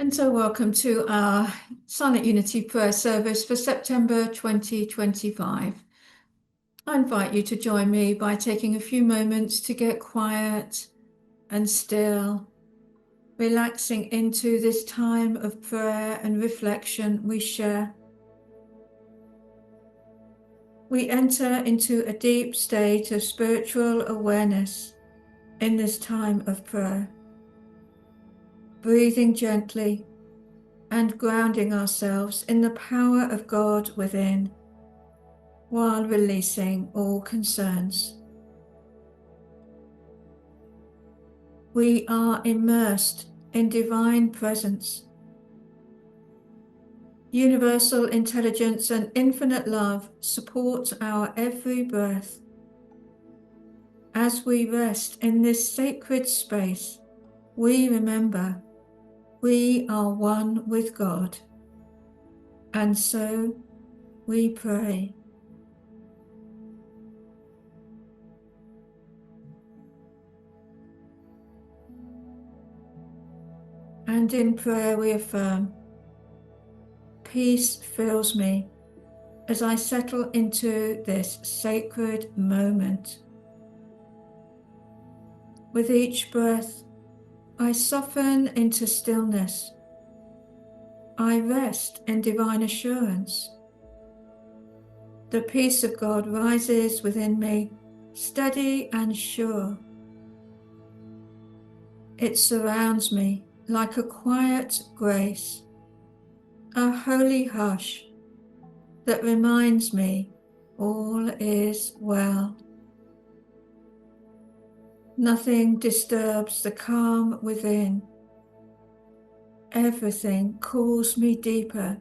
And so welcome to our Silent Unity prayer service for September 2025. I invite you to join me by taking a few moments to get quiet and still, relaxing into this time of prayer and reflection we share. We enter into a deep state of spiritual awareness in this time of prayer, breathing gently and grounding ourselves in the power of God within, while releasing all concerns. We are immersed in divine presence. Universal intelligence and infinite love support our every breath. As we rest in this sacred space, we remember we are one with God, and so we pray. And in prayer we affirm, peace fills me as I settle into this sacred moment. With each breath, I soften into stillness. I rest in divine assurance. The peace of God rises within me, steady and sure. It surrounds me like a quiet grace, a holy hush that reminds me all is well. Nothing disturbs the calm within. Everything calls me deeper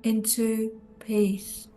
into peace.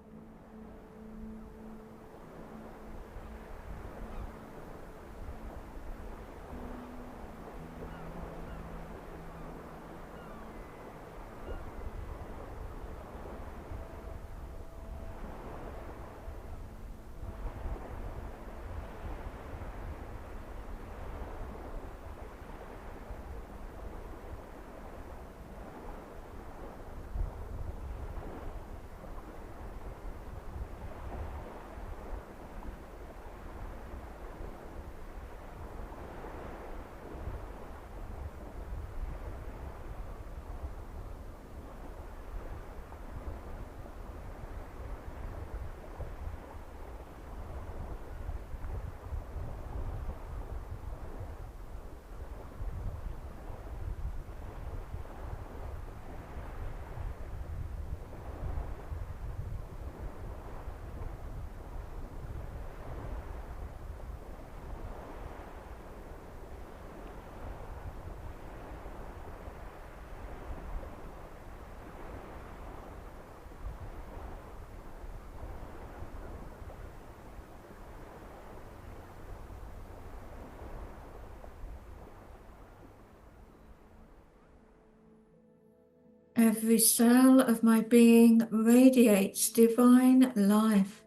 Every cell of my being radiates divine life.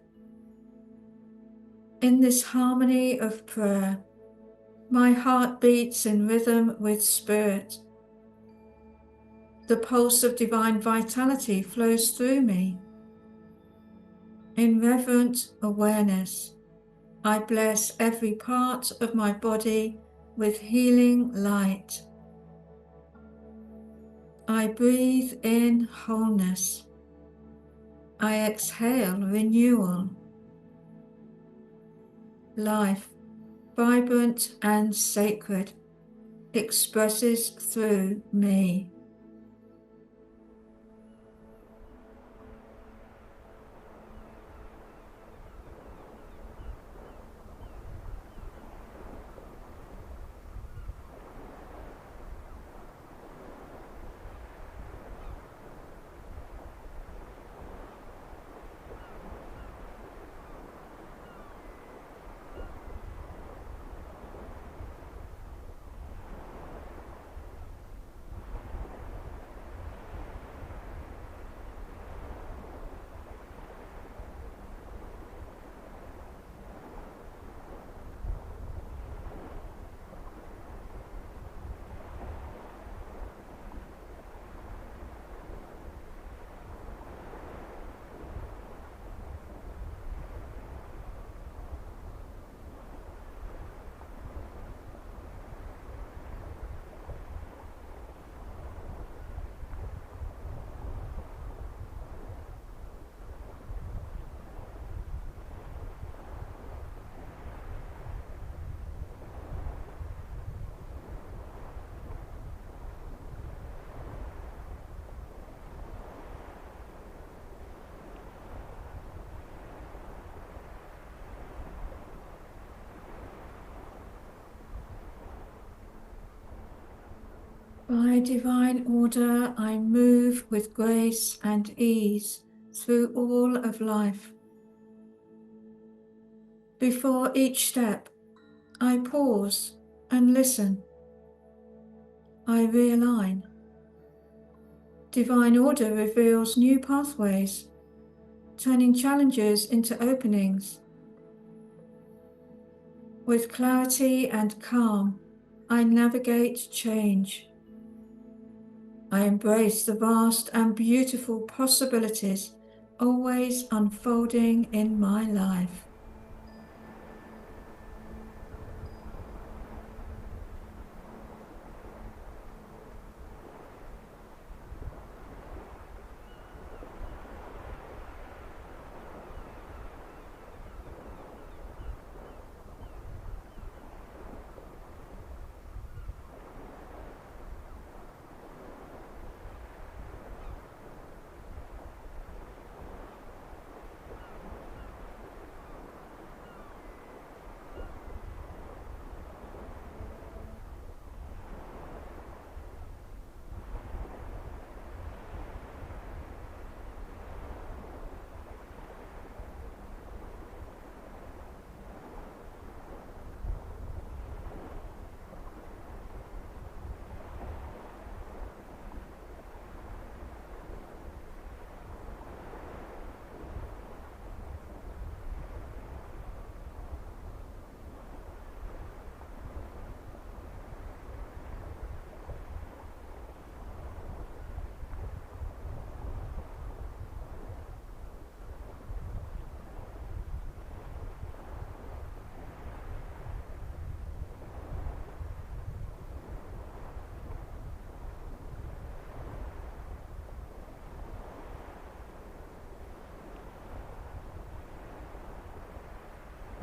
In this harmony of prayer, my heart beats in rhythm with spirit. The pulse of divine vitality flows through me. In reverent awareness, I bless every part of my body with healing light. I breathe in wholeness. I exhale renewal. Life, vibrant and sacred, expresses through me. By divine order, I move with grace and ease through all of life. Before each step, I pause and listen. I realign. Divine order reveals new pathways, turning challenges into openings. With clarity and calm, I navigate change. I embrace the vast and beautiful possibilities always unfolding in my life.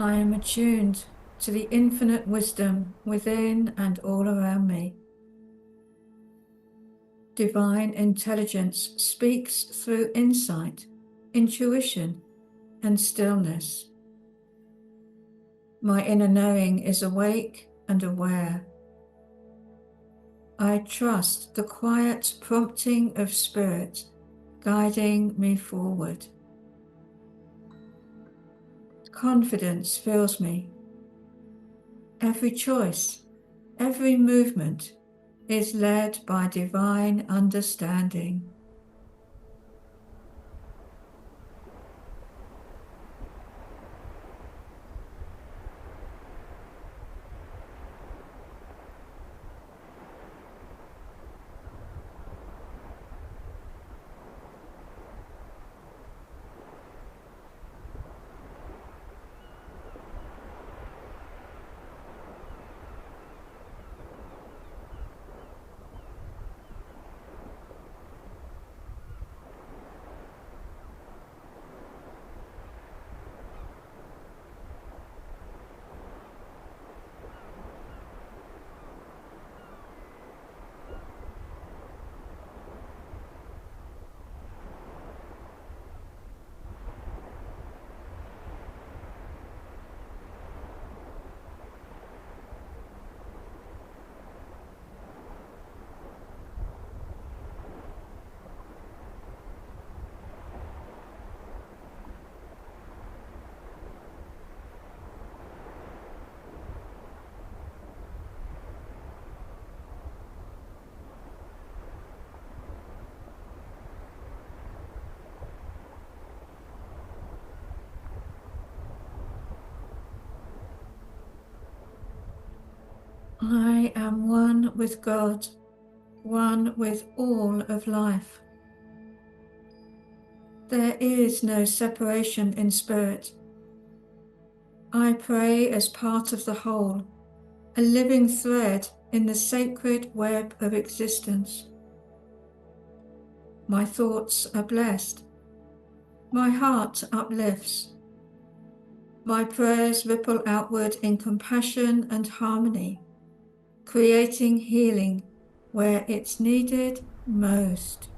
I am attuned to the infinite wisdom within and all around me. Divine intelligence speaks through insight, intuition, and stillness. My inner knowing is awake and aware. I trust the quiet prompting of Spirit guiding me forward. Confidence fills me. Every choice, every movement is led by divine understanding. I am one with God, one with all of life. There is no separation in spirit. I pray as part of the whole, a living thread in the sacred web of existence. My thoughts are blessed. My heart uplifts. My prayers ripple outward in compassion and harmony, creating healing where it's needed most.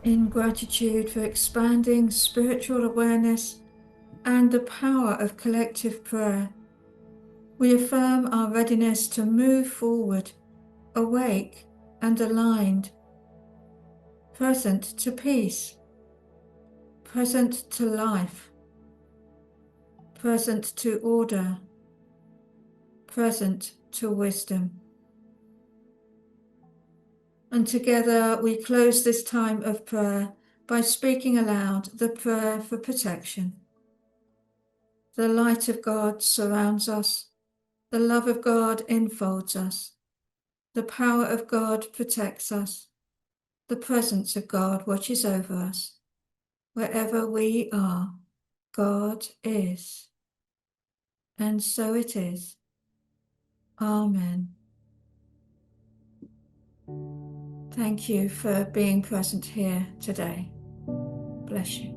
In gratitude for expanding spiritual awareness and the power of collective prayer, we affirm our readiness to move forward, awake and aligned, present to peace, present to life, present to order, present to wisdom. And together we close this time of prayer by speaking aloud the prayer for protection. The light of God surrounds us. The love of God enfolds us. The power of God protects us. The presence of God watches over us. Wherever we are, God is. And so it is. Amen. Thank you for being present here today. Bless you.